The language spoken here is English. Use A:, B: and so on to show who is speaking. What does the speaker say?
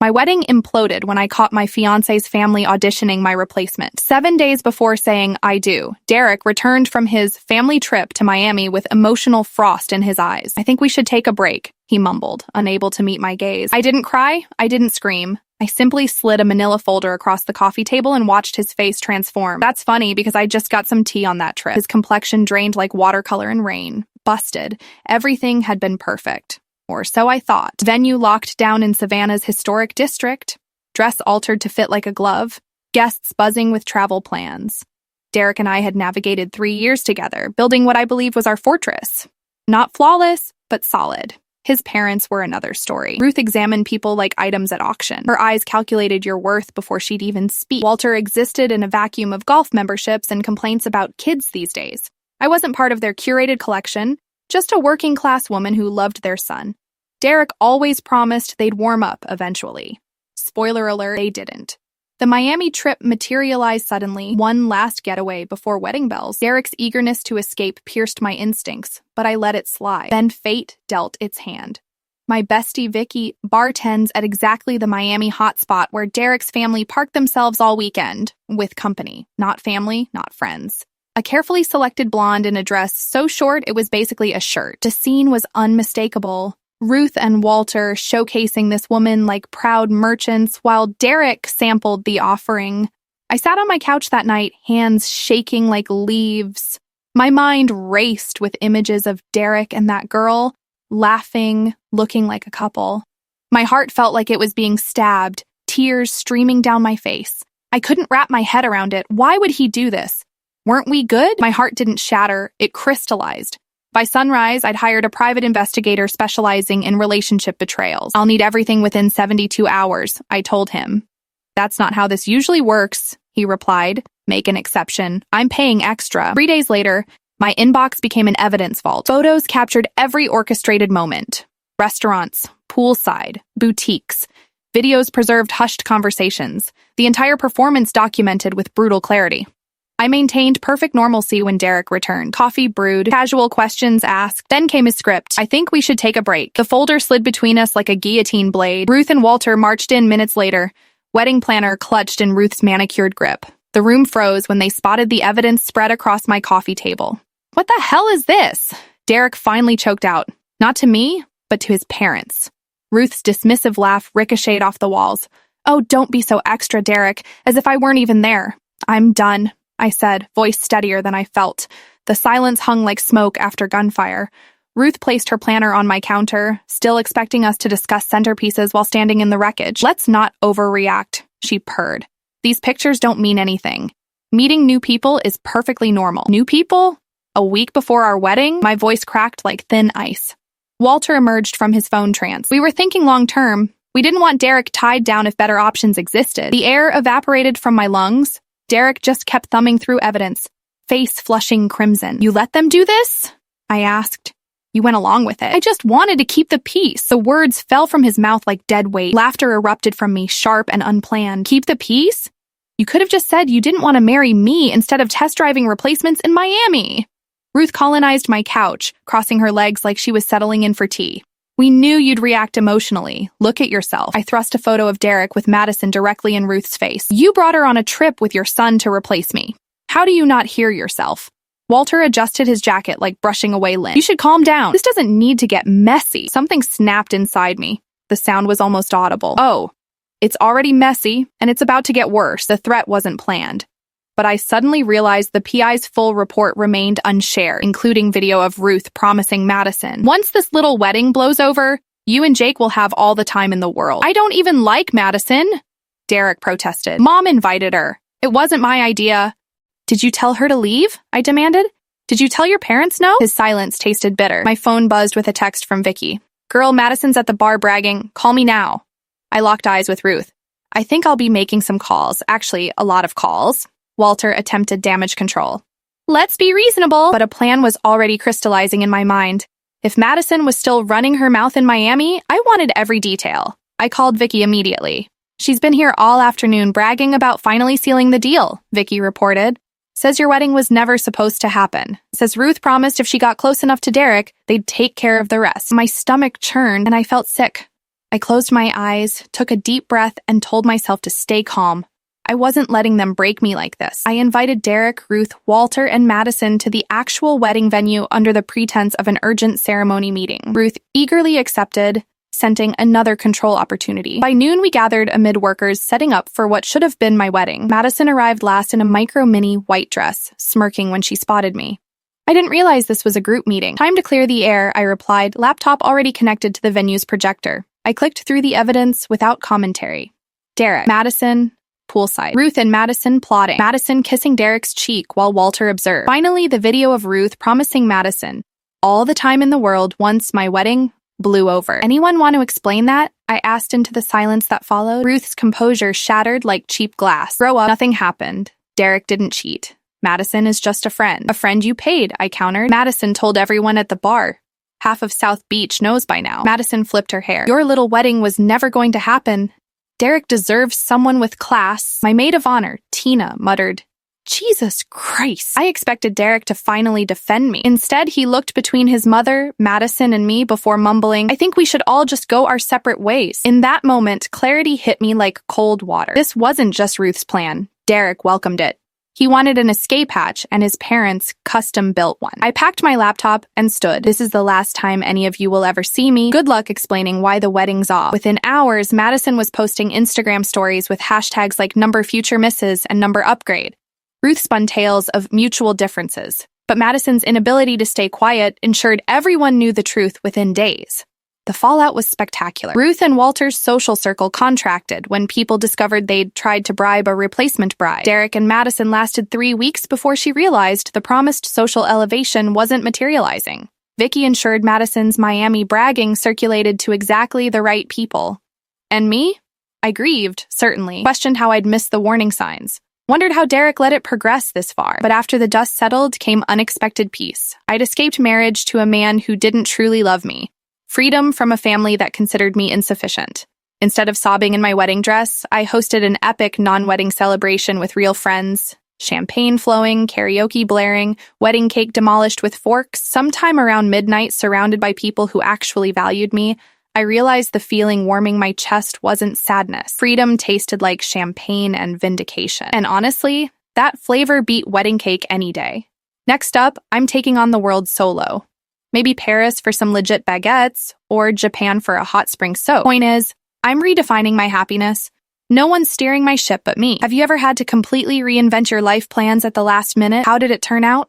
A: My wedding imploded when I caught my fiancé's family auditioning my replacement. 7 days before saying I do, Derek returned from his family trip to Miami with emotional frost in his eyes. "I think we should take a break," he mumbled, unable to meet my gaze. I didn't cry. I didn't scream. I simply slid a manila folder across the coffee table and watched his face transform. That's funny because I just got some tea on that trip. His complexion drained like watercolor in rain. Busted. Everything had been perfect. Or so I thought. Venue locked down in Savannah's historic district. Dress altered to fit like a glove. Guests buzzing with travel plans. Derek and I had navigated 3 years together, building what I believed was our fortress. Not flawless, but solid. His parents were another story. Ruth examined people like items at auction. Her eyes calculated your worth before she'd even speak. Walter existed in a vacuum of golf memberships and complaints about kids these days. I wasn't part of their curated collection, just a working-class woman who loved their son. Derek always promised they'd warm up eventually. Spoiler alert, they didn't. The Miami trip materialized suddenly, one last getaway before wedding bells. Derek's eagerness to escape pierced my instincts, but I let it slide. Then fate dealt its hand. My bestie Vicky bartends at exactly the Miami hotspot where Derek's family parked themselves all weekend, with company. Not family, not friends. A carefully selected blonde in a dress so short it was basically a shirt. The scene was unmistakable. Ruth and Walter showcasing this woman like proud merchants while Derek sampled the offering. I sat on my couch that night, hands shaking like leaves. My mind raced with images of Derek and that girl, laughing, looking like a couple. My heart felt like it was being stabbed, tears streaming down my face. I couldn't wrap my head around it. Why would he do this? Weren't we good? My heart didn't shatter, it crystallized. By sunrise, I'd hired a private investigator specializing in relationship betrayals. "I'll need everything within 72 hours, I told him. "That's not how this usually works," he replied. "Make an exception. I'm paying extra." 3 days later, my inbox became an evidence vault. Photos captured every orchestrated moment. Restaurants, poolside, boutiques. Videos preserved hushed conversations. The entire performance documented with brutal clarity. I maintained perfect normalcy when Derek returned. Coffee brewed, casual questions asked. Then came his script. "I think we should take a break." The folder slid between us like a guillotine blade. Ruth and Walter marched in minutes later, wedding planner clutched in Ruth's manicured grip. The room froze when they spotted the evidence spread across my coffee table. "What the hell is this?" Derek finally choked out. Not to me, but to his parents. Ruth's dismissive laugh ricocheted off the walls. "Oh, don't be so extra, Derek, as if I weren't even there." "I'm done," I said, voice steadier than I felt. The silence hung like smoke after gunfire. Ruth placed her planner on my counter, still expecting us to discuss centerpieces while standing in the wreckage. "Let's not overreact," she purred. "These pictures don't mean anything. Meeting new people is perfectly normal." "New people? A week before our wedding?" My voice cracked like thin ice. Walter emerged from his phone trance. "We were thinking long-term. We didn't want Derek tied down if better options existed." The air evaporated from my lungs. Derek just kept thumbing through evidence, face flushing crimson. "You let them do this?" I asked. "You went along with it." "I just wanted to keep the peace." The words fell from his mouth like dead weight. Laughter erupted from me, sharp and unplanned. "Keep the peace? You could have just said you didn't want to marry me instead of test driving replacements in Miami." Ruth colonized my couch, crossing her legs like she was settling in for tea. "We knew you'd react emotionally. Look at yourself." I thrust a photo of Derek with Madison directly in Ruth's face. "You brought her on a trip with your son to replace me. How do you not hear yourself?" Walter adjusted his jacket like brushing away lint. "You should calm down. This doesn't need to get messy." Something snapped inside me. The sound was almost audible. "Oh, it's already messy, and it's about to get worse." The threat wasn't planned. But I suddenly realized the PI's full report remained unshared, including video of Ruth promising Madison, "Once this little wedding blows over, you and Jake will have all the time in the world." "I don't even like Madison," Derek protested. "Mom invited her. It wasn't my idea." "Did you tell her to leave?" I demanded. "Did you tell your parents no?" His silence tasted bitter. My phone buzzed with a text from Vicky. "Girl, Madison's at the bar bragging. Call me now." I locked eyes with Ruth. "I think I'll be making some calls. Actually, a lot of calls." Walter attempted damage control. "Let's be reasonable." But a plan was already crystallizing in my mind. If Madison was still running her mouth in Miami, I wanted every detail. I called Vicky immediately. "She's been here all afternoon bragging about finally sealing the deal," Vicky reported. "Says your wedding was never supposed to happen. Says Ruth promised if she got close enough to Derek, they'd take care of the rest." My stomach churned and I felt sick. I closed my eyes, took a deep breath, and told myself to stay calm. I wasn't letting them break me like this. I invited Derek, Ruth, Walter, and Madison to the actual wedding venue under the pretense of an urgent ceremony meeting. Ruth eagerly accepted, scenting another control opportunity. By noon, we gathered amid workers setting up for what should have been my wedding. Madison arrived last in a micro-mini white dress, smirking when she spotted me. I didn't realize this was a group meeting. Time to clear the air, I replied, laptop already connected to the venue's projector. I clicked through the evidence without commentary. Derek, Madison, poolside. Ruth and Madison plotting. Madison kissing Derek's cheek while Walter observed. Finally, the video of Ruth promising Madison all the time in the world once my wedding blew over. Anyone want to explain that? I asked into the silence that followed. Ruth's composure shattered like cheap glass. Grow up. Nothing happened. Derek didn't cheat. Madison is just a friend. A friend you paid, I countered. Madison told everyone at the bar. Half of South Beach knows by now. Madison flipped her hair. Your little wedding was never going to happen. Derek deserves someone with class. My maid of honor, Tina, muttered. Jesus Christ. I expected Derek to finally defend me. Instead, he looked between his mother, Madison, and me before mumbling, I think we should all just go our separate ways. In that moment, clarity hit me like cold water. This wasn't just Ruth's plan. Derek welcomed it. He wanted an escape hatch, and his parents custom-built one. I packed my laptop and stood. This is the last time any of you will ever see me. Good luck explaining why the wedding's off. Within hours, Madison was posting Instagram stories with hashtags like #future_misses and #upgrade. Ruth spun tales of mutual differences, but Madison's inability to stay quiet ensured everyone knew the truth within days. The fallout was spectacular. Ruth and Walter's social circle contracted when people discovered they'd tried to bribe a replacement bride. Derek and Madison lasted 3 weeks before she realized the promised social elevation wasn't materializing. Vicky ensured Madison's Miami bragging circulated to exactly the right people. And me? I grieved, certainly. Questioned how I'd missed the warning signs. Wondered how Derek let it progress this far. But after the dust settled came unexpected peace. I'd escaped marriage to a man who didn't truly love me. Freedom from a family that considered me insufficient. Instead of sobbing in my wedding dress, I hosted an epic non-wedding celebration with real friends. Champagne flowing, karaoke blaring, wedding cake demolished with forks. Sometime around midnight, surrounded by people who actually valued me, I realized the feeling warming my chest wasn't sadness. Freedom tasted like champagne and vindication. And honestly, that flavor beat wedding cake any day. Next up, I'm taking on the world solo. Maybe Paris for some legit baguettes, or Japan for a hot spring soak. Point is, I'm redefining my happiness. No one's steering my ship but me. Have you ever had to completely reinvent your life plans at the last minute? How did it turn out?